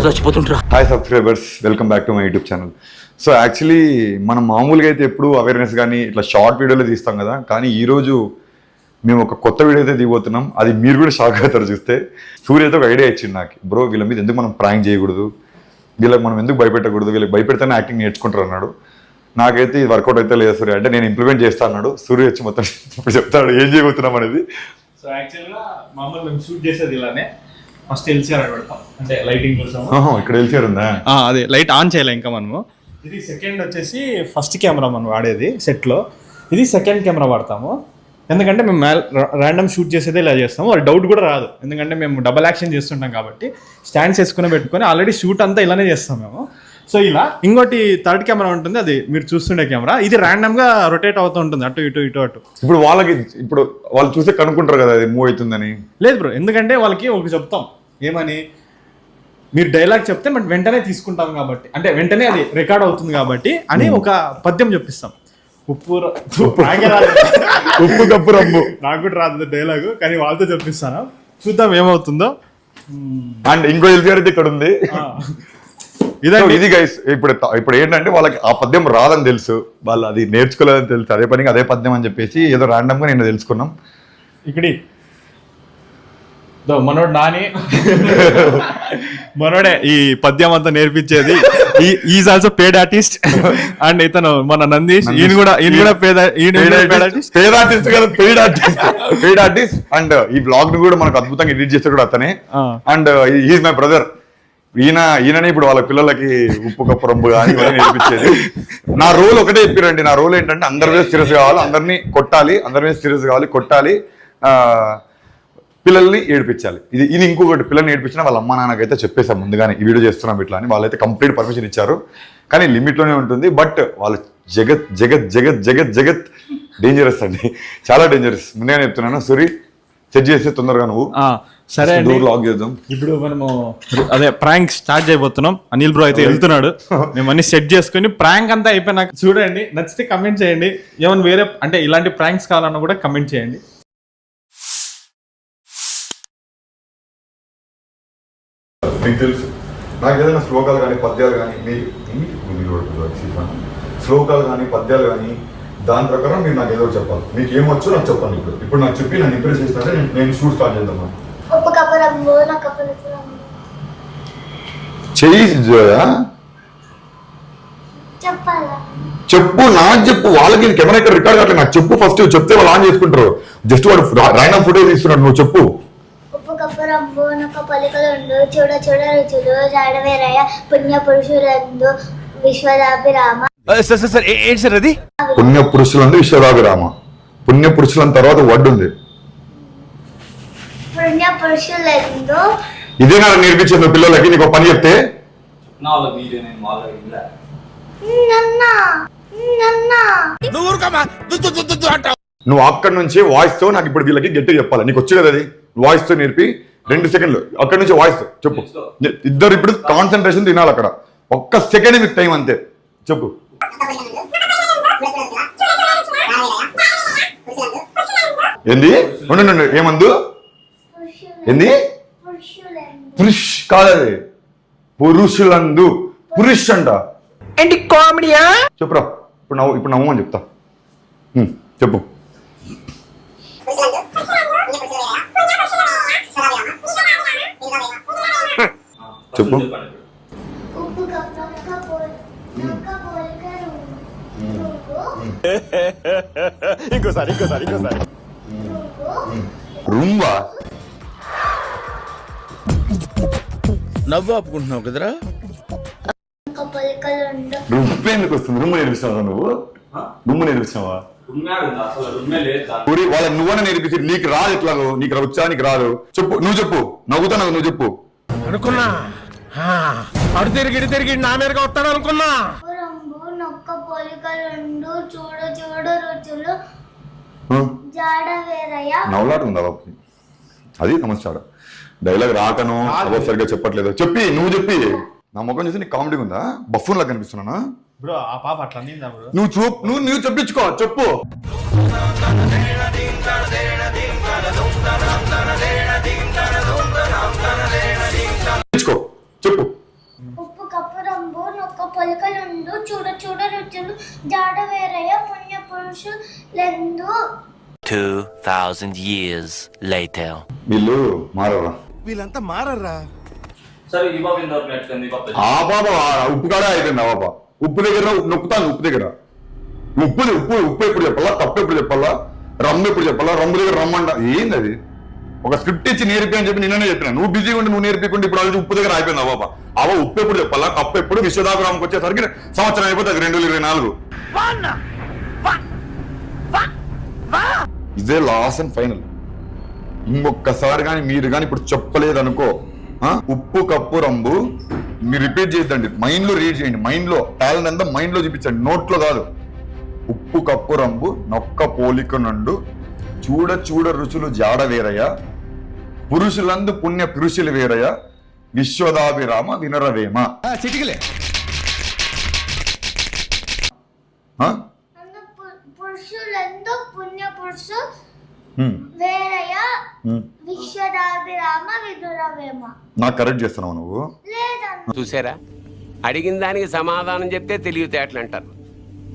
చచ్చిపోతుంటా. Hi subscribers, welcome back to my YouTube channel. So actually మనం మామూలుగా అయితే ఎప్పుడు అవేర్నెస్ కానీ ఇట్లా షార్ట్ వీడియోలు తీస్తాం కదా, కానీ ఈరోజు మేము ఒక కొత్త వీడియో అయితే దిగబోతున్నాం. అది మీరు కూడా షాక్ అవుతారు చూస్తే. సూర్య అయితే ఒక ఐడియా ఇచ్చింది నాకు, బ్రో వీళ్ళ మీద ఎందుకు మనం ప్రాంక్ చేయకూడదు, వీళ్ళకి మనం ఎందుకు భయపెట్టకూడదు, వీళ్ళకి భయపెడితేనే యాక్టింగ్ నేర్చుకుంటారు అన్నాడు. నాకైతే ఇది వర్కౌట్ అయితే లేదు సూర్య, అంటే నేను ఇంప్లిమెంట్ చేస్తా అన్నాడు. సూర్య వచ్చి మొత్తం ఇప్పుడు చెప్తాడు ఏం చేయబోతున్నాం అనేది. సో యాక్చువల్గా మామూలు మేము షూట్ చేసేది ఇలానే, ఫస్ట్ ఎల్సీఆర్ పెడతాం అంటే లైటింగ్ కోసం. ఇక్కడ ఎల్సీఆర్ ఉందా? అదే లైట్ ఆన్ చేయాలి ఇంకా మనము. ఇది సెకండ్ వచ్చేసి ఫస్ట్ కెమెరా మనం వాడేది సెట్లో, ఇది సెకండ్ కెమెరా వాడతాము. ఎందుకంటే మేము ర్యాండమ్ షూట్ చేసేది ఇలా చేస్తాము, వాళ్ళు డౌట్ కూడా రాదు. ఎందుకంటే మేము డబల్ యాక్షన్ చేస్తుంటాం కాబట్టి స్టాండ్స్ వేసుకుని పెట్టుకొని ఆల్రెడీ షూట్ అంతా ఇలానే చేస్తాం మేము. సో ఇలా ఇంకోటి థర్డ్ కెమెరా ఉంటుంది, అది మీరు చూస్తుండే కెమెరా. ఇది ర్యాండమ్గా రొటేట్ అవుతూ ఉంటుంది అటు ఇటు ఇటు అటు. ఇప్పుడు వాళ్ళు చూస్తే కనుక్కుంటారు కదా అది మూవ్ అవుతుందని. లేదు బ్రో, ఎందుకంటే వాళ్ళకి ఒక చెప్తాం ఏమని, మీరు డైలాగ్ చెప్తే మనం వెంటనే తీసుకుంటాం కాబట్టి, అంటే వెంటనే అది రికార్డ్ అవుతుంది కాబట్టి అని ఒక పద్యం చెప్పిస్తాం. ఉప్పు కప్పు రమ్ము, నాకు కూడా రాదు డైలాగు, కానీ వాళ్ళతో చెప్పిస్తాను, చూద్దాం ఏమవుతుందో. అండ్ ఇంకో ఎల్సీఆర్ అయితే ఇక్కడ ఉంది. ఇది గైస్ ఇప్పుడు ఏంటంటే వాళ్ళకి ఆ పద్యం రాదని తెలుసు, వాళ్ళు అది నేర్చుకోలేదని తెలుసు, అదే పనికి అదే పద్యం అని చెప్పేసి ఏదో ర్యాండమ్ గా నేను తెలుసుకున్నాం. ఇక్కడి మనోడు నాని మనోడే ఈ పద్యం అంతా నేర్పించేది. Is also paid artist. And ఇతను మన నందీష్, ఈయన కూడా పేడ్ ఆర్టిస్ట్. అండ్ ఈ బ్లాగ్ ను కూడా మనకు అద్భుతంగా ఎడిట్ చేస్తే కూడా అతనే. And is my brother. ఈయననే ఇప్పుడు వాళ్ళ పిల్లలకి ఉప్పు కప్పు రంబు కానీ నేర్పించేది. నా రోల్ ఒకటే చెప్పారండి. నా రోల్ ఏంటంటే అందరి మీద సీరియస్ కావాలి, అందరినీ కొట్టాలి, అందరి మీద సీరియస్ కావాలి, కొట్టాలి, పిల్లల్ని ఏడిపించాలి. ఇది ఇంకొకటి, పిల్లల్ని ఏడిపించినా వాళ్ళ అమ్మ నాన్నకైతే చెప్పేసాం ముందుగానే ఈ వీడియో చేస్తున్నాం ఇట్లా అని. వాళ్ళైతే కంప్లీట్ పర్మిషన్ ఇచ్చారు, కానీ లిమిట్లోనే ఉంటుంది. బట్ వాళ్ళు జగత్ జగత్ జగత్ జగత్ జగత్ డేంజరస్ అండి, చాలా డేంజరస్. ముందుగానే చెప్తున్నాను. సూరి సెట్ చేస్తే తొందరగా నువ్వు. సరే లాగ్ చేద్దాం. ఇప్పుడు మనము అదే ప్రాంక్ స్టార్ట్ చేయబోతున్నాం. అనిల్ బ్రో అయితే వెళ్తున్నాడు, మేము అన్ని సెట్ చేసుకుని ప్రాంక్ అంతా అయిపోయినాక చూడండి, నచ్చితే కమెంట్ చేయండి. ఏమైనా వేరే అంటే ఇలాంటి ప్రాంక్స్ కావాలన్నా కూడా కమెంట్ చేయండి. మీకు తెలుసు, నాకు ఏదైనా శ్లోకాలు కానీ పద్యాలు కానీ శ్లోకాలు కానీ పద్యాలు కానీ దాని ప్రకారం మీరు నాకు ఏదో చెప్పాలి. మీకు ఏమొచ్చో నాకు చెప్పండి. ఇప్పుడు నాకు చెప్పి నన్ను ఇంప్రెస్ చేస్తానే నేను షూట్ స్టార్ట్ చేద్దామా. చెయ్యి చెప్పు, నాకు చెప్పు. వాళ్ళకి కెమెరా ఇక్కడ రికార్డ్ కావట్లేదు, నాకు చెప్పు. ఫస్ట్ చెప్తే వాళ్ళు ఆన్ చేసుకుంటారు. జస్ట్ వాడు ర్యాండమ్ ఫోటో తీస్తున్నాడు, నువ్వు చెప్పు. చూడ చూడ రుచులు జాడవేరయ్య పుణ్య పురుషులందు విశ్వదాభిరామ. ఏంటి సార్ అది? పుణ్య పురుషులందు విశ్వదాభిరామ. పుణ్య పురుషుల తర్వాత వర్డ్ ఉంది. పుణ్య పురుషులందు ఇదే నాకు నేర్పించింది పిల్లలకి. నీకు పని చెప్తే నువ్వు అక్కడి నుంచి వాయిస్ తో నాకు ఇప్పుడు వీళ్ళకి గట్టిగా చెప్పాలి. నీకు వచ్చి కదా అది వాయిస్ తో నేర్పి 2 సెకండ్లు అక్కడి నుంచి వాయిస్ చెప్పు. ఇద్దరు ఇప్పుడు కాన్సన్ట్రేషన్ తినాలి అక్కడ. ఒక్క సెకండ్ మీకు టైం అంతే. చెప్పు. ఏంది ఏమందు? ఏంది? పురుష్ కాదది, పురుషులందు. పురుష్ అంట. ఏంటి కామెడీయా? చెప్పురా. ఇప్పుడు నవ్వు అని చెప్తా. చెప్పు. చెప్పు. ఇంకోసారి రూంబా. నవ్వు ఆపుకుంటున్నావు కదరా. రుమ్ము ఎందుకు వస్తుంది? రుమ్ము నేర్పిస్తున్నావా నువ్వు? రుమ్ము నేర్పిస్తున్నావా? వాళ్ళకి నువ్వనే నేర్పించి నీకు రాదు. ఎట్లా నీకు వచ్చా? నీకు రాదు. చెప్పు. నువ్వు చెప్పు. నవ్వుతా నువ్వు చెప్పు. అనుకున్నా అడు తిరిగి నా మీదగా వస్తాడు అనుకున్నా. నవ్వులాట ఉందా బాబు? అది నమస్కారం. డైలాగ్ రాకను సరిగ్గా చెప్పట్లేదు. చెప్పి నువ్వు చెప్పి. నా ముఖం చూసి నీకు కామెడీ ఉందా? బఫూన్ లాగా కనిపిస్తున్నానా? బ్రో ఆ పాప అట్లా అనిందా బ్రో? నువ్వు చెప్పించుకో. చెప్పు. చెప్పు. రుచులు జాడ వేరయ్య పుణ్య పురుషులందు 2000 years later. వీళ్ళు మారవరా వీళ్ళంతా మారరా. సరే ఈ బాబు ఇంత నేర్చుకుంది ఈ బాబు ఆ బాబా ఉప్పు కాడ అయిపోయింది ఆ బాబా ఉప్పు దగ్గర నొక్కుతాను ఉప్పు దగ్గర ఉప్పు ఎప్పుడు చెప్పాలా తప్పు ఎప్పుడు చెప్పాలా రమ్ము ఎప్పుడు చెప్పాలా రమ్ము దగ్గర రమ్మంట ఏంది అది ఒక స్క్రిప్ట్ ఇచ్చి నేర్పి అని చెప్పి నిన్ననే చెప్పిన నువ్వు బిజీగా ఉండి నువ్వు నేర్పిండి ఇప్పుడు అది ఉప్పు దగ్గర అయిపోయింది బాబా అవ ఉప్పు ఎప్పుడు చెప్పాలా కప్పు ఎప్పుడు విశ్వదాభిరామకి వచ్చేసరికి సంవత్సరం అయిపోతుంది 2024 ఇదే లాస్ట్ అండ్ ఫైనల్ ఇంకొక్కసారి కానీ మీరు కానీ ఇప్పుడు చెప్పలేదు అనుకో ఉప్పు కప్పు రంబు మీరు రిపీట్ చేయొద్దండి మైండ్ లో రీడ్ చేయండి మైండ్ లో టాలెంట్ అంతా మైండ్ లో చూపించండి నోట్లో కాదు ఉప్పు కప్పు రంబు నొక్క పోలిక నుండు చూడ చూడ రుచులు జాడ వేరయ్య పురుషులందు పుణ్య పురుషులు వేరయ్య విశ్వదాభిరామ వినరవేమ చిటికలే పురుషులందు పుణ్య పురుషు వేరయ్య విశ్వదాభిరామ విదురవేమ. నాకు కరెక్ట్ చేస్తున్నావు నువ్వు లేదన్న చూసారా అడిగిన దానికి సమాధానం చెప్తే తెలివితేటలు అంటారు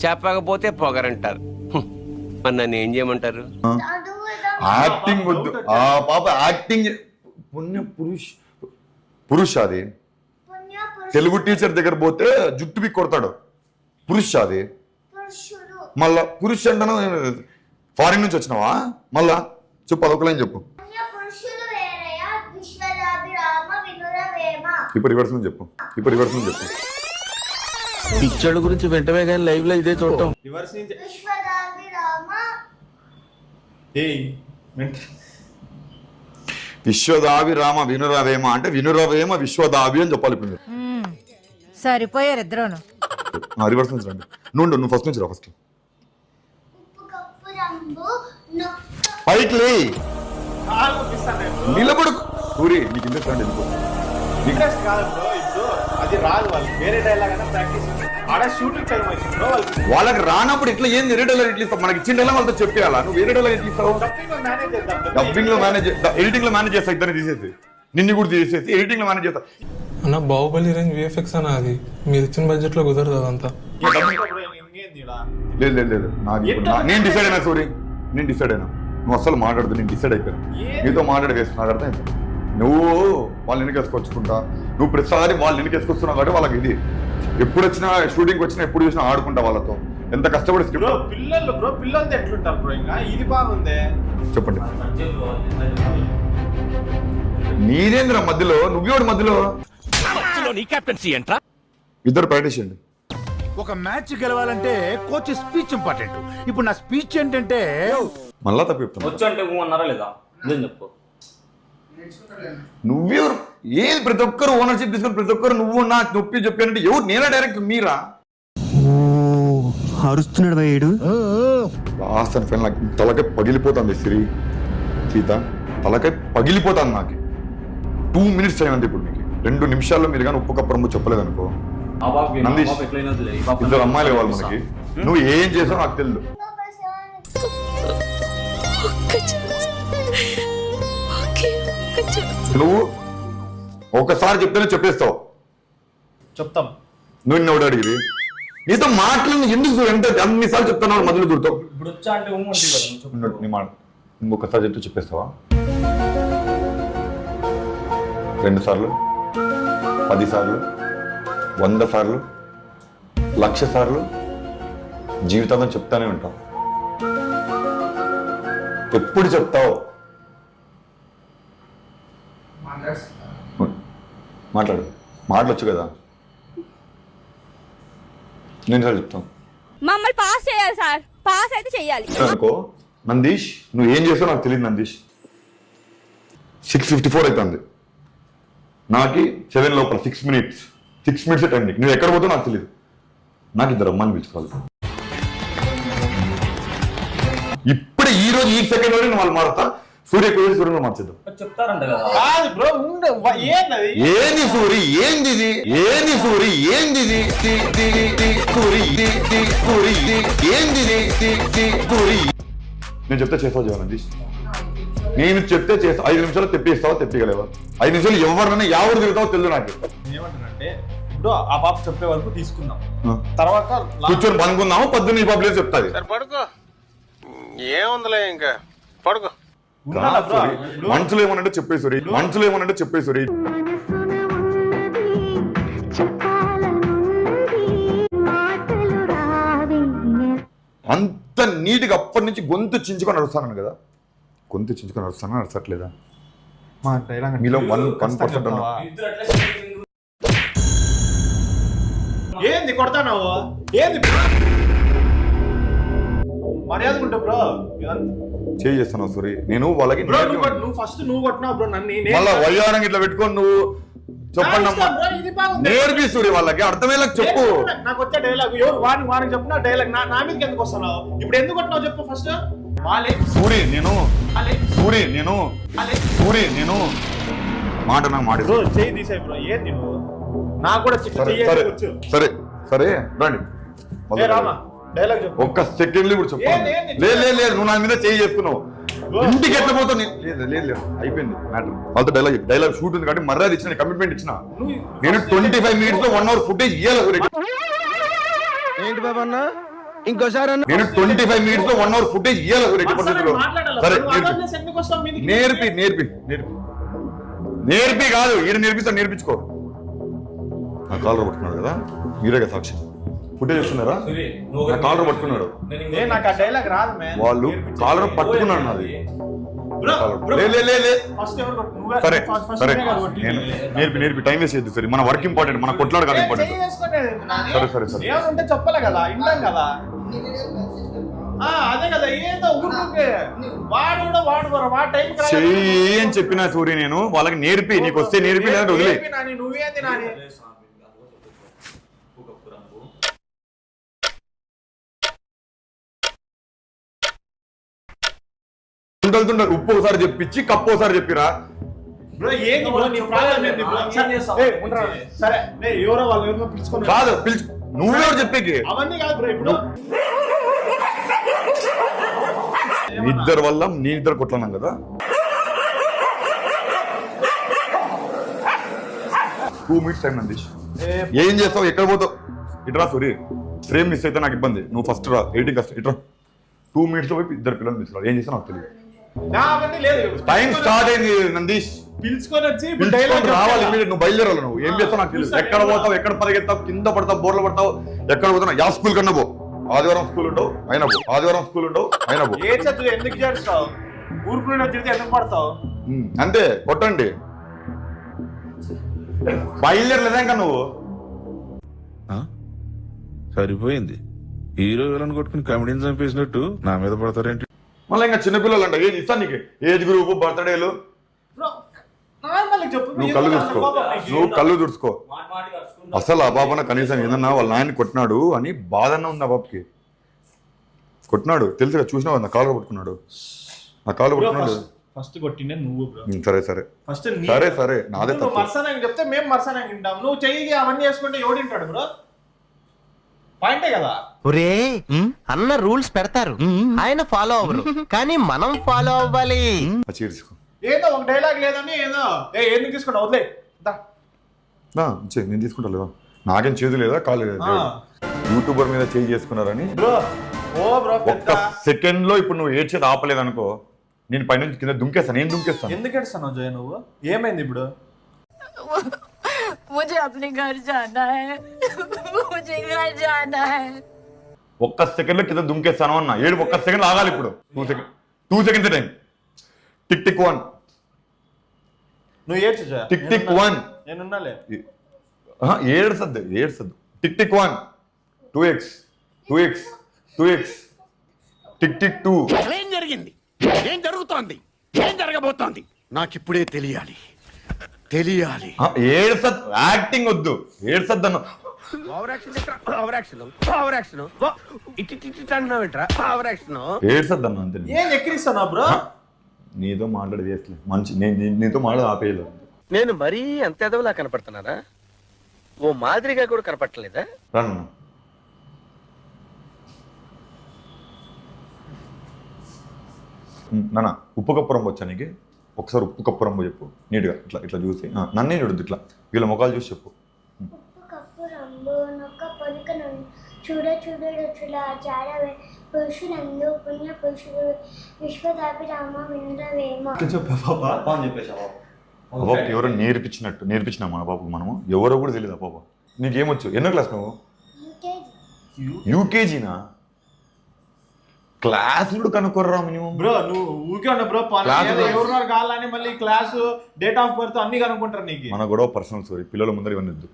చెప్పకపోతే పొగరంటారు మరి నన్ను ఏం చేయమంటారు యాక్టింగ్ వద్దు ఆ పాప యాక్టింగ్ పుణ్య పురుష అది పుణ్య తెలుగు టీచర్ దగ్గర పోతే జుట్టు పి కొడతాడు పురుష అది పురుషుడు మళ్ళా పురుష అంటాను ఫారిన్ నుంచి వచ్చినావా మళ్ళా చెప్పు అదొకలేం చెప్పు పుణ్య పురుషులు వేరయ్య విశ్వదాభిరామ వినురవేమ. ఇప్పుడు రివర్స్ నుంచి చెప్పు పిక్చర్ల గురించి వెంటనే కానీ లైవ్ లో ఇదే చూడటం రివర్స్ నుంచి విశ్వదాభిరామ విశ్వదాభిరామ వినురవేమ అంటే వినురవేమ విశ్వదాభి అని చెప్పాలి ఇప్పుడు సరిపోయారు ఇద్దరును. రివర్స్ నుంచి రండి నువ్వు ఫస్ట్ నుంచి రా ఫస్ట్ ఉప్పు కప్పు రంబు నొక్క పైకి లే నిలబడు సూరి నీకు ఇంట్రెస్ట్ రండి ఇంట్రెస్ట్ కాదు బ్రో ఇప్పుడు అది రాదు వాళ్ళకి వేరే డైలాగ్ అయినా ప్రాక్టీస్ ఆడ షూటింగ్ టైం అవుతుంది బ్రో వాళ్ళకి రానప్పుడు ఇట్లా ఏం వేరే డైలాగ్ ఇట్లా ఇస్తావు మనకి ఇచ్చిన డైలాగ్ వాళ్ళతో చెప్పేయాలా నువ్వు వేరే డైలాగ్ ఎట్లా ఇస్తావు మేనేజ్ చేద్దాం డబ్బింగ్ లో మేనేజ్ ఎడిటింగ్ లో మేనేజ్ చేస్తా ఇద్దరిని తీసేసి నిన్ను కూడా తీసేసి ఎడిటింగ్ లో మేనేజ్ చేస్తా అన్న బాహుబలి రేంజ్ విఎఫ్ఎక్స్ అన్న అది మీరు ఇచ్చిన బడ్జెట్ లో కుదరదు అదంతా. లేదు నాకు నేను డిసైడ్ అయినా సూరి నేను డిసైడ్ అయినా నువ్వు అసలు మాట్లాడదు నేను డిసైడ్ అయిపోయాను నీతో మాట్లాడి వేస్తున్నా నాకు అర్థం అయిపోయింది నువ్వు వాళ్ళు వెనకేసుకొచ్చుకుంటా నువ్వు ప్రతిసారి వాళ్ళు వెనకేసుకొస్తున్నావు కాబట్టి వాళ్ళకి ఇది ఎప్పుడు వచ్చినా షూటింగ్ వచ్చినా ఎప్పుడు చూసినా ఆడుకుంటా వాళ్ళతో ఎంత కష్టపడి స్క్రిప్ట్ పిల్లలతో ఎట్లుంటారు బ్రో ఇంకా ఇది బాగుంది చెప్పండి నీరేంద్ర మధ్యలో నువ్వేవాడు మధ్యలో ఇద్దరు ప్రాక్టీస్ చేయండి ఒక మ్యాచ్ గెలవాలంటే కోచ్ స్పీచ్ ఇంపార్టెంట్. ఇప్పుడు నా స్పీచ్ ఏంటంటే మళ్ళా తప్పి చెప్తాను వచ్చు అంటే అన్నారా లేదా నేను చెప్పు నువ్వెవరు ఏది ప్రతి ఒక్కరు ఓనర్షిప్ తీసుకొని ప్రతి ఒక్కరు నువ్వు నా నొప్పి చెప్పానంటే ఎవరు నేనే డైరెక్ట్ మీరా అరుస్తున్నాడు వేయుడు. లాస్ట్ అండ్ ఫైనల్ నాకు తలకాయ పగిలిపోతుంది సీత తలకాయ పగిలిపోతాను నాకు 2 minutes టైం అంతే ఇప్పుడు మీకు 2 నిమిషాల్లో మీరు కానీ ఉప్పు కప్పరము చెప్పలేదు అనుకో నందీష్ ఇద్దరు అమ్మాయిలు ఇవ్వాలి మనకి నువ్వు ఏం చేసావు నాకు తెలియదు నువ్వు ఒకసారి చెప్తేనే చెప్పేస్తావు చెప్తాం నువ్వు నిన్న అడిగి నీతో మాటలు ఎందుకు ఎంత అన్నిసార్లు చెప్తున్నావు మొదలు దూరుతావు ఇప్పుడు వచ్చా అంటే నీ మాట ఇంకొకసారి చెప్తే చెప్పేస్తావా 2 సార్లు 10 సార్లు 100 సార్లు 1,00,000 సార్లు జీవితంలో చెప్తానే ఉంటావు ఎప్పుడు చెప్తావు మాట్లాడు మాటలొచ్చు కదా నేను సార్ చెప్తాను మమ్మల్ని పాస్ చేయాలి సార్ పాస్ అయితే చెయ్యాలి అనుకో నందీష్ నువ్వు ఏం చేస్తావు నాకు తెలియదు నందీష్ 6:54 అవుతుంది నాకు 7 లోపల 6 minutes టైం నీకు నువ్వు ఎక్కడ పోతావు నాకు తెలియదు నాకు ఇద్దరు అమ్మాయిని పిలుచుకోవాలి ఇప్పుడే ఈ రోజు ఈ సెకండ్ లోనే వాళ్ళు మారుతా సూర్యను మార్చేద్దాం చెప్తారంట కదా కాదు బ్రో ఏంది ఏంది సూరి ఏంది ఇది ఏంది సూరి ఏంది ఇది సూరి ఏంది సూరి నేను చెప్తే చేస్తావు జీవనండి నేను చెప్తే చేస్తా 5 నిమిషాలు తెప్పిస్తావా తెప్పిగలేవా 5 నిమిషాలు ఎవరినైనా ఎవరు తిరుగుతావో తెలియదు నాకు ఏమంటారంటే ఇప్పుడు ఆ పాప చెప్పే వరకు తీసుకుందాం, ఆ. తర్వాత కూర్చొని పనుకుందాము, పొద్దున్న ఈ పాప లేచి చెప్తాది. పడుకో, ఏముందిలే ఇంకా పడుకో. మనసులో ఏమనంటే చెప్పేసరి, మనసులో ఏమనంటే చెప్పేసరి. అంత నీట్గా అప్పటి నుంచి గొంతు చించుకొని నడుస్తాను కదా, గొంతు చించుకొని నడుస్తాను, నడచట్లేదా? మా డైలాగ్ మీలో 1% అన్నా. ఏంది కొడతానావు? ఏంది మర్యాద ఉంటా బ్రో? చేయి చేస్తున్నావు సూరి. నేను వాళ్ళకి బ్రో నువ్వు ఫస్ట్ నువ్వు కొట్టినావు బ్రో నన్ను. మళ్ళా వయ్యారంగా ఇట్లా పెట్టుకొని నువ్వు చెప్పండి అమ్మా. నేర్పి సూరి వాళ్ళకి అర్థమయ్యేలా చెప్పు. నాకు వచ్చే డైలాగ్ ఎవరు వానికి చెప్పిన డైలాగ్ నా మీదకి ఎందుకు వస్తున్నావు? ఇప్పుడు ఎందుకు కొట్టినావు చెప్పు ఫస్ట్. సూరి నేను మాట నాకు మాట. బ్రో చేయి తీసాయి బ్రో. ఏంది నువ్వు? నాకు కూడా సరే సరే రండి. రామా డైలాగ్ చెప్పు. ఒక్క సెకండ్ ఇప్పుడు చెప్పు. లేదు నువ్వు నా మీద చేయి చేసుకున్నావు. ఇంటికి ఎట్లా పోతావు? లేదు అయిపోయింది మ్యాటర్. వాళ్ళతో డైలాగ్ షూట్ ఉంది కాబట్టి మర్యాద ఇచ్చిన, కమిట్మెంట్ ఇచ్చిన. నేను 25 minutes లో 1 hour ఫుటేజ్ ఇవ్వాలి. ఏంటి బాబా అన్న ఇంకోసారి నేను 25 minutes లో 1 hour ఫుటేజ్ ఇవ్వాలి. సరే నేర్పి కాదు, ఈయన నేర్పించుకో. నా కాలర్ పట్టుకున్నాడు కదా, మీరేగా సాక్షి. ఫుటేజ్ వస్తున్నారా? నా కాలర్ పట్టుకున్నాడు. నాకు ఆ డైలాగ్ రాదు. వాళ్ళు కాలర్ పట్టుకున్నాడు నాది. సరే సరే నేర్పి టైం వేస్ట్ చేయద్దు సరే. మన వర్క్ ఇంపార్టెంట్, మన కొట్లాడు కాదు ఇంపార్టెంట్. సరే చెప్పలే కదా, ఇంటాం కదా. అదే కదా ఏదో చెయ్యి అని చెప్పిన సూర్య. నేను వాళ్ళకి నేర్పి, నీకు వస్తే నేర్పి, లేదంటే వదిలే. నువ్వేంది నాని? ఉప్పు ఒకసారి చెప్పించి కప్పు ఒకసారి చెప్పిరా. కాదు పిలుచు, నువ్వెవరు చెప్పేకి? అవన్నీ కాదు బ్రో. ఇప్పుడు ఇద్దరు వల్ల నీ ఇద్దరు కొట్లాన్నాం కదా. 2 minutes టైం నందీష్. ఏం చేస్తావు, ఎక్కడ పోతావు? ఇట్రా సూరి, ఫ్రేమ్ మిస్ అయితే నాకు ఇబ్బంది. నువ్వు ఫస్ట్ రా, ఎడిటింగ్ కష్టం. ఇట్రా 2 minutes లో పోయి ఇద్దరు పిల్లలు తీసుకురా. ఏం చేస్తావు నాకు తెలియదు. టైం స్టార్ట్ అయింది నందీష్. పిలుచుకొని వచ్చి రావాలి. నువ్వు బయలుదేరాలి. నువ్వు ఏం చేస్తావు నాకు తెలియదు. ఎక్కడ పోతావు, ఎక్కడ పరిగెత్తావు, కింద పడతావు, బోర్లు పడతావు, ఎక్కడ పోతావు. యా స్కూల్ కన్నా పో. ఆదివారం స్కూల్ ఉండవు అయినా పో. ఆదివారం స్కూల్ ఉండవు అయినా పో. ఎందుకు చేస్తావు? ఊరుకునే తిరిగితే ఎందుకు పడతావు? అంతే కొట్టండి. బయలుదేరలేదా ఇంకా నువ్వు? సరిపోయింది. హీరో విలన్ కొట్టుకుని కమెడీని చంపేసినట్టు నా మీద పడతారేంటి? మళ్ళీ ఇంకా చిన్నపిల్లలు అంట. ఏది ఇస్తాను నీకు? ఏజ్ గ్రూప్, బర్త్డేలు. నువ్వు కళ్ళు తుడుచుకో. అసలు ఆ బాబన కనీసం ఏదన్నా వాళ్ళ నాయన్ని కొట్టినాడు అని బాధన్న ఉంది. ఆ బాబుకి కొట్టినాడు తెలుసుగా, చూసినావు. నా కాలు పట్టుకున్నాడు, నా కాలు పట్టుకున్నాడు. ఫస్ట్ కొట్టిండే నువ్వు. సరే నాదే తప్పు. మర్సనాంగ్ చెప్తే మేము మర్సనాంగ్ తింటాం. నువ్వు చెయ్యి అవన్నీ చేసుకుంటే ఎవడింటాడు బ్రో? పాయింటే కదా. ఒరే అన్న రూల్స్ పెడతారు, ఆయన ఫాలో అవ్వరు, కానీ మనం ఫాలో అవ్వాలి. ఏదో ఒక డైలాగ్ లేదని ఏదో ఎందుకు తీసుకుంటా? వదిలే నేను తీసుకుంటా లేదా? నాకేం చేదు లేదా, కాలు లేదా? యూట్యూబర్ మీద చేంజ్ చేసుకున్నారని ఒక్క సెకండ్ లో ఇప్పుడు నువ్వు ఏడ్చేది ఆపలేదు అనుకో, నేను పైన కింద దుంకేస్తాను. నేను దుంకేస్తాను. ఎందుకు ఏడుస్తాను జయ నువ్వు? ఏమైంది ఇప్పుడు? मुझे अपने घर जाना है, मुझे घर जाना है. ఒక్క సెకండ్ లో కింద దుంకేస్తాను అన్న. ఏడు ఒక్క సెకండ్ ఆగాలి ఇప్పుడు. 2 seconds టైం. Tick tick 1. నువ్వు ఏడ్చు టిక్ టిక్ 1. నేనున్నాలే. ఏడ్సద్దు. Tick tick 1. 2x 2x tick tick 2. ఏం జరిగింది? ఏం జరుగుతోంది? ఏం జరగబోతోంది? నాకిప్పుడే తెలియాలి. యాక్టింగ్ వద్దు, ఏడ్సద్దన్న. ఏడ్సద్దన్న అంతే. ఎక్కిరిస్తానా బ్రో? నీతో మాట్లాడి చేస్తలే మంచి. నీతో మాట్లాడి ఆపేయలేదు. నేను మరీ అంత ఎదవలా కనపడుతున్నారా? ఓ మాదిరిగా కూడా కనపడలేదా? రన్న నాన్న ఉప్పు కప్పురం వచ్చా నీకు? ఒకసారి ఉప్పు కప్పురం చెప్పు నీట్గా. ఇట్లా చూసి నన్నే చూడద్దు, ఇట్లా వీళ్ళ ముఖాలు చూసి చెప్పు. ఉప్పు కప్పు రంగు నొక్క పొలిక నుండి చూడ చూడ రుచుల జాడవే పురుషులందు పుణ్య పురుషుడు విశ్వదాభిరామ వినురవేమ. పాప అని చెప్పేసావా? బాబు ఎవరో నేర్పించినా మన బాబు మనము ఎవరో కూడా తెలియదు బాబు. నీకేమొచ్చు? ఎన్నో క్లాస్ నువ్వు? యూకేజీనా? క్లాసులు కనుక్కోర్రా మినిమం. బ్రో నువ్వు ఊకే ఉన్నా బ్రో, ఎవరున్నారు కావాలని మళ్ళీ క్లాసు డేట్ ఆఫ్ బర్త్ అన్ని కనుక్కుంటారు నీకు. మన గొడవ పర్సనల్ స్టోరీ, పిల్లల ముందర ఇవన్నీ వద్దు.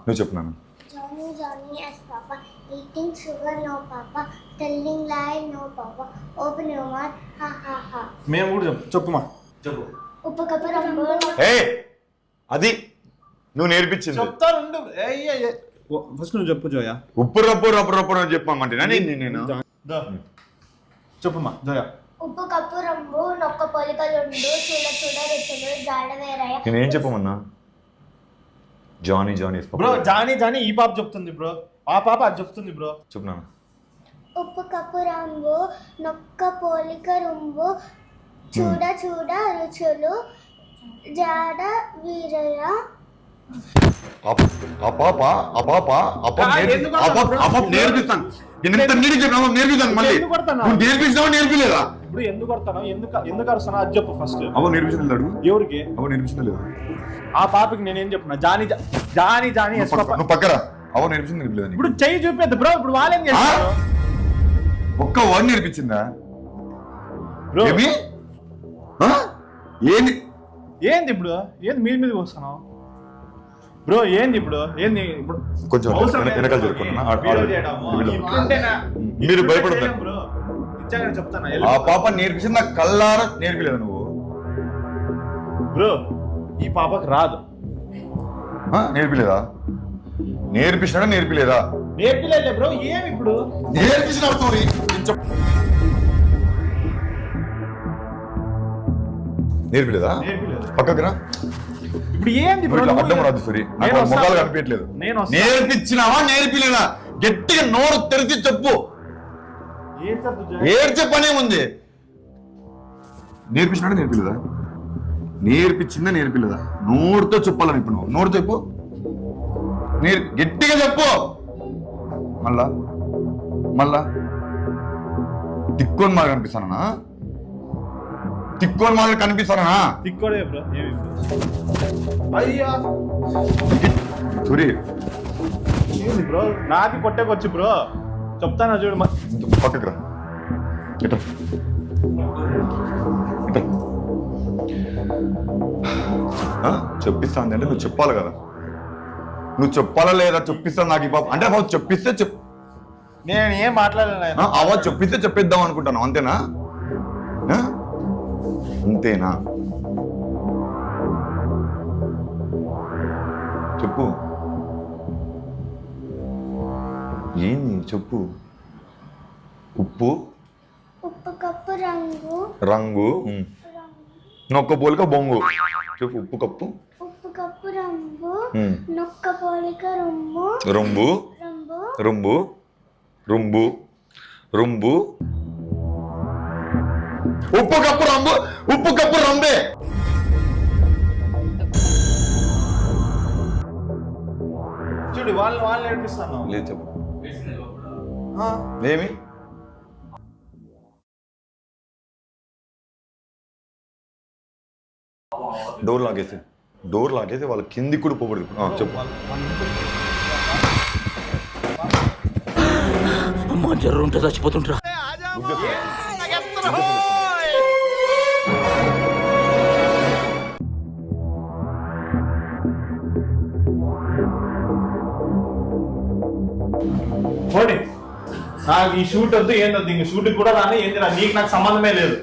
నువ్వు చెప్పున్నాను. Johnny, Johnny as Papa, eating sugar no Papa, telling lie no Papa, open your mouth, ha ha ha. మేము కూడా చెప్పుమా చెప్పు. ఉప్పు కప్పు రంగు అది నువ్వు నేర్పించింది. చెప్తారు ఫస్ట్ నువ్వు చెప్పు జోయా. ఉప్పు రప్పు రప్పు రప్పు అని చెప్పమంటే నేను చెప్పుమా జోయా. ఉప్పు కప్పు రంగు నొక్క పొలికలుండు చూడ చూడ రుచులు జాడవేరయ్య. నేనేం చెప్పమన్నా? Johnny Johnny bro Johnny Johnny ఈ పాప చెప్తుంది బ్రో, ఆ పాప అది చెప్తుంది బ్రో. చెప్పున్నా. ఉప్పు కప్పు రంగు నొక్క పోలిక రుంబు చూడ చూడ రుచులు జాడ వీరయ్య. నేర్పిస్తాను. నేర్పిస్తాను మళ్ళీ. నేర్పిస్తావా నేర్పిలేదా? ఇప్పుడు ఎందుకు కొడతాను, ఎందుకు అరుస్తాను అది చెప్పు ఫస్ట్. అవ్వ నేర్పించలేదు. ఎవరికి? అవ్వ నేర్పించలేదు. ఆ పాపకి నేనేం చెప్పిన? జానీ జానీ జానీ నువ్వు పక్కరా. అవ్వ నేర్పించింది. ఇప్పుడు చెయ్యి చూపేద్దు బ్రో. ఇప్పుడు వాళ్ళేం చేస్తారు? ఒక్క వర్డ్ నేర్పించిందా బ్రో? ఏంది ఏంది ఇప్పుడు? ఏంది మీద వస్తున్నావు బ్రో? ఏంది ఇప్పుడు? ఏంది ఇప్పుడు? కొంచెం వెనకాల జరుపుకున్నా. మీరు భయపడతారు బ్రో. ఇచ్చాక చెప్తాను. ఆ పాప నేర్పించింది నాకు కల్లారా నేర్పిలేదు నువ్వు బ్రో. ఈ పాపకి రాదు. నేర్పిలేదా? నేర్పించినా నేర్పిలేదా? నేర్పిలేదు బ్రో. ఏమి ఇప్పుడు నేర్పించిన నేర్పిలేదా? పక్కకి రా. ఇప్పుడు ఏంది బ్రో? అడ్డం రాదు. సారీ నాకు మొగాలు కనిపించట్లేదు. నేర్పించినావా నేర్పిలేదా? గట్టిగా నోరు తెరిచి చెప్పు. ఏడ్చే పనేముంది? నేర్పించినా నేర్పిలేదా? నేర్పించిందా నేర్పిలేదా? నోరుతో చెప్పాలని ఇప్పుడు నువ్వు నోరుతో చెప్పు. గట్టిగా చెప్పు. మళ్ళా మళ్ళా తిక్కోని మాదిరి కనిపిస్తానా? తిక్కోని మాదిరి కనిపిస్తానా? తిక్కోడే బ్రో. అయ్యా సూరి ఏంది బ్రో? నాది కొట్టేకొచ్చు బ్రో. చెప్తానా చూడు. పక్కకు రా. ఇట్లా చెప్పిస్తాను అంటే నువ్వు చెప్పాలి కదా. నువ్వు చెప్పాలా లేదా? చెప్పిస్తాను నాకు ఈ పాప అంటే అవ చెప్పిస్తే నేను ఏం మాట్లాడలేను. అవ చెప్పిస్తే చెప్పిద్దాం అనుకుంటాను. అంతేనా? అంతేనా? చెప్పు. ఏంది చెప్పు. ఉప్పు ఉప్పు కప్పు రంగు రంగు నొక్క పోలిక బొంగు. చెప్పు. ఉప్పు కప్పు ఉప్పు కప్పు రంగు నొక్క పోలిక రుంబు రొంబు రొంబు రొంబు రొంబు ఉప్పు కప్పు రంబు ఉప్పు కప్పు రంబే. చూడు వాళ్ళు నేర్పిస్తాను. లేదు చెప్పు. ఏమి డోర్ లాగేసి వాళ్ళ కిందికి కూడా పోకూడదు. చెప్పు. అమ్మా జర్రు ఉంటే చచ్చిపోతుంటా. నాకు ఈ షూట్ వద్దు ఏందొద్దు. ఇంక షూట్ కూడా రాని ఏంది రా. నీకు నాకు సంబంధమే లేదు.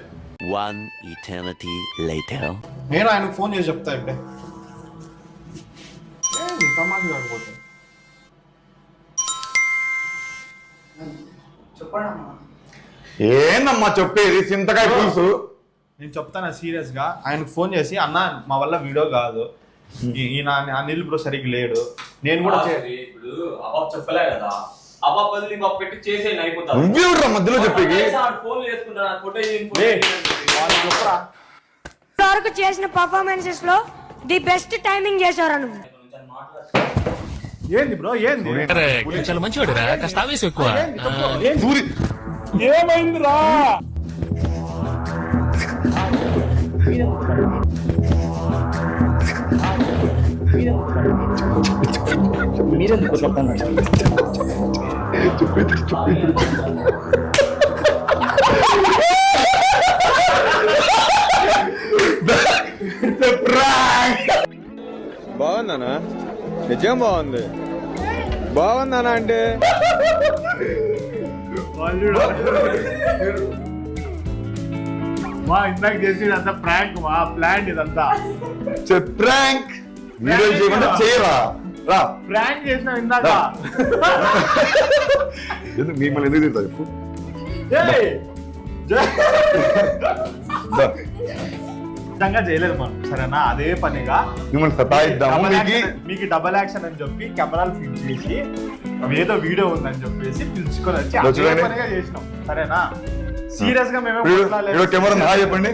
One eternity later. నేను ఆయనకు ఫోన్ చేసి చెప్తా ఇప్పుడే. సమాజం కాకపోతే ఏందమ్మా చెప్పేది? చింతకాయ పులుసు. నేను చెప్తాను సీరియస్ గా. ఆయనకు ఫోన్ చేసి అన్న మా వల్ల వీడియో కాదు, ఈయన అనిల్ బ్రో సరిగ్గా లేడు. నేను కూడా ఇప్పుడు అబాబ్ చెప్పలే కదా. అబాబ్ బదులు ఇంకో పెట్టి చేసేయండి అయిపోతా. మధ్యలో చెప్పేది ఫోన్ చేసుకుంటా వరకు చేసిన పర్ఫార్మెన్సెస్ లో ది బెస్ట్ టైమింగ్ చేశారు నువ్వు. ఏంది బ్రో ఏంది చాలా మంచివాడు రా, కాస్త ఆవేశం ఎక్కువ. సూరి ఏమైందిరా? బాగుందనా? నిజం బాగుంది. బాగుందనా అంటే మా ఇందాక చేసేదంతా ప్రాంక్, మా ప్లాన్ ఇదంతా. ప్రాంక్ వీడియో చేయకుండా చేయరా? రా ప్రాంక్ చేసిన ఇందాక. మిమ్మల్ని ఎందుకు తింటా చెప్పు. నిజంగా చేయలేదు మనం, సరేనా? అదే పనిగా మిమ్మల్ని సతాయిద్దాము. మీకు డబల్ యాక్షన్ అని చెప్పి కెమెరాలు ఫిట్ చేసి ఏదో వీడియో ఉందని చెప్పేసి పిలుచుకొని వచ్చి అదే పనిగా చేసినాం, సరేనా? సీరియస్ గా మేమే కెమెరా హాయ్ చెప్పండి.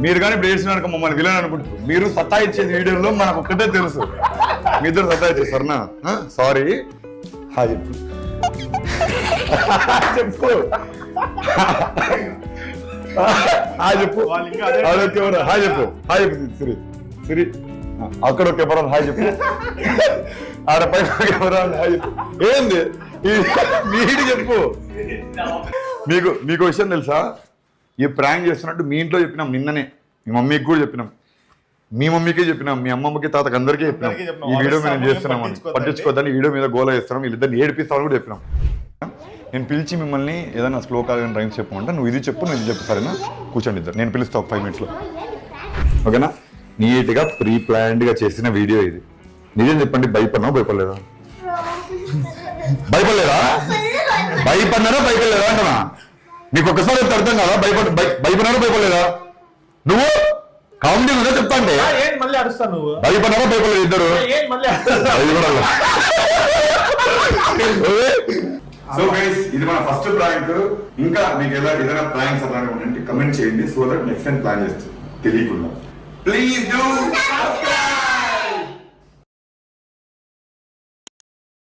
మీరు కానీ ఇప్పుడు చేసిన మమ్మల్ని విలన్ అనుకుంటారు. మీరు సతాయిచ్చేది వీడియోలో మనకు ఒక్కటే తెలుసు, మీ ఇద్దరు సతాయిచ్చేది. సరేనా? సారీ. హాయ్ చెప్పు. చెప్పు హాయ్ చెప్పు. హాయ్ చెప్పు. హాయ్ చెప్పు సిరి. సిరి అక్కడ ఒక కెమెరా హాయ్ చెప్పు. ఆడపై కెమెరా హాయ్ చెప్పు. ఏంది నీటి చెప్పు. మీకు విషయం తెలుసా? ఈ ప్రాంక్ చేస్తున్నట్టు మీ ఇంట్లో చెప్పినాం నిన్ననే, మీ మమ్మీకి కూడా చెప్పినాం, మీ మమ్మీకే చెప్పినాం, మీ అమ్మమ్మకి తాతకి అందరికీ చెప్పినాం. ఈ వీడియో మేము చేస్తున్నాం అని పట్టించుకోవద్దని వీడియో మీద గోల చేస్తున్నాం. వీళ్ళిద్దరిని ఏడిపిస్తామని కూడా చెప్పినాం. నేను పిలిచి మిమ్మల్ని ఏదైనా స్లో కాదని రైమ్స్ చెప్పమంటే నువ్వు ఇది చెప్పు, నువ్వు ఇది చెప్పు, సరేనా? కూర్చోండి ఇద్దరు, నేను పిలుస్తా ఒక 5 minutes ఓకేనా? నీట్గా ప్రీ ప్లాన్డ్గా చేసిన వీడియో ఇది. నిజం చెప్పండి, భయపడినా భయపడలేదా? భయపడలేదా? భయపడినారా భయపడలేదా అంటున్నా? నీకు ఒక్కసారి అర్థం కదా? భయపడినారా భయపడలేదా? నువ్వు కామెడీ ఉందా చెప్తా అంటే మళ్ళీ అరుస్తాను. నువ్వు భయపడినారా భయపడలేదు? ఇద్దరు సో గైస్, ఇది మన ఫస్ట్ ప్రాంక్. ఇంకా మీకు ఏదైనా ప్రాంక్స్ అలానే ఉంటే కమెంట్ చేయండి, so that next time plan చేస్తాం తెలియకుండా. Please do